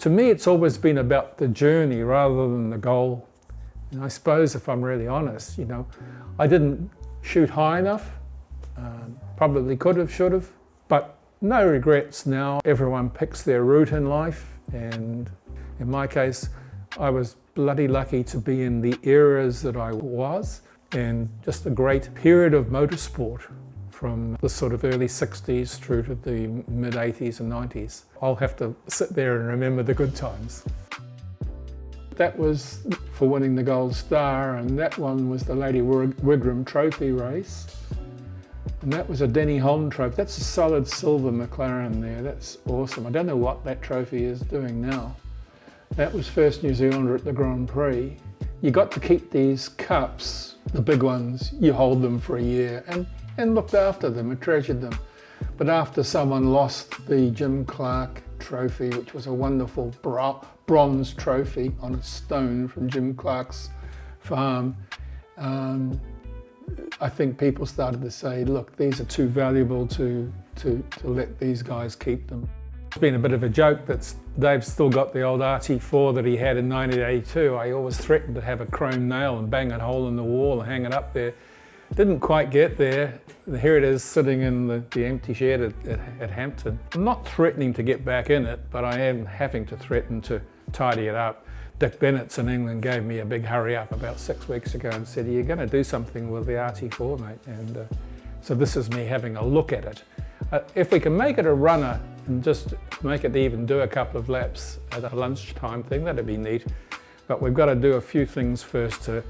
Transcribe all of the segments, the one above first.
To me, it's always been about the journey rather than the goal. And I suppose if I'm really honest, you know, I didn't shoot high enough, probably could have, should have, but no regrets now. Everyone picks their route in life, and in my case, I was bloody lucky to be in the eras that I was, and just a great period of motorsport from the sort of early 60s through to the mid 80s and 90s. I'll have to sit there and remember the good times. That was for winning the Gold Star, and that one was the Lady Wigram Trophy race. And that was a Denny Holm trophy. That's a solid silver McLaren there. That's awesome. I don't know what that trophy is doing now. That was first New Zealander at the Grand Prix. You got to keep these cups, the big ones, you hold them for a year and looked after them and treasured them. But after someone lost the Jim Clark trophy, which was a wonderful bronze trophy on a stone from Jim Clark's farm, I think people started to say, look, these are too valuable to let these guys keep them. It's been a bit of a joke that Dave's still got the old RT4 that he had in 1982. I always threatened to have a chrome nail and bang a hole in the wall and hang it up there. Didn't quite get there. Here it is sitting in the empty shed at Hampton. I'm not threatening to get back in it, but I am having to threaten to tidy it up. Dick Bennett's in England gave me a big hurry up about 6 weeks ago and said, you're going to do something with the RT4, mate. And so this is me having a look at it. If we can make it a runner and just make it even do a couple of laps at a lunchtime thing, that'd be neat. But we've got to do a few things first to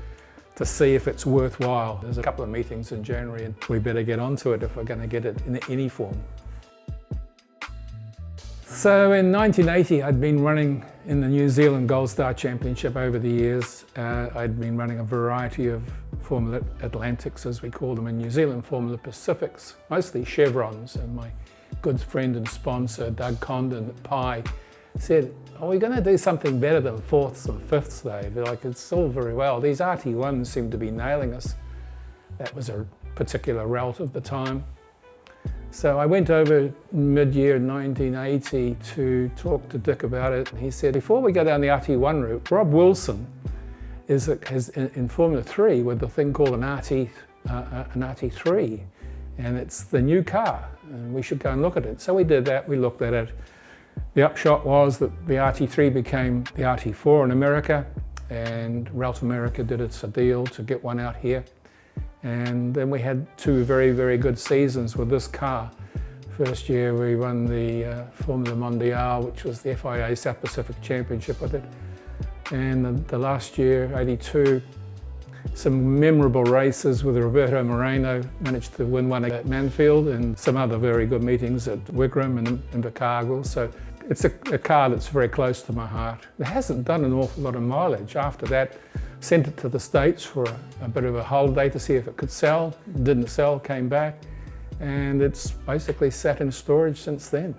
see if it's worthwhile. There's a couple of meetings in January and we better get onto it if we're going to get it in any form. So in 1980, I'd been running in the New Zealand Gold Star Championship over the years. I'd been running a variety of Formula Atlantics, as we call them in New Zealand, Formula Pacifics, mostly Chevrons, and my good friend and sponsor, Doug Condon at Pi, said, are we going to do something better than fourths and fifths, Dave? Like, it's all very well. These RT1s seem to be nailing us. That was a particular route of the time. So I went over mid-year 1980 to talk to Dick about it. He said, before we go down the RT1 route, Rob Wilson is in Formula 3 with a thing called an RT3, and it's the new car, and we should go and look at it. So we did that, we looked at it. The upshot was that the RT3 became the RT4 in America, and RALT America did us a deal to get one out here. And then we had two very, very good seasons with this car. First year we won the Formula Mondial, which was the FIA South Pacific Championship with it. And the last year, 82, some memorable races with Roberto Moreno, managed to win one at Manfield, and some other very good meetings at Wigram and Invercargill. So it's a car that's very close to my heart. It hasn't done an awful lot of mileage. After that, sent it to the States for a bit of a holiday to see if it could sell. Didn't sell, came back, and it's basically sat in storage since then.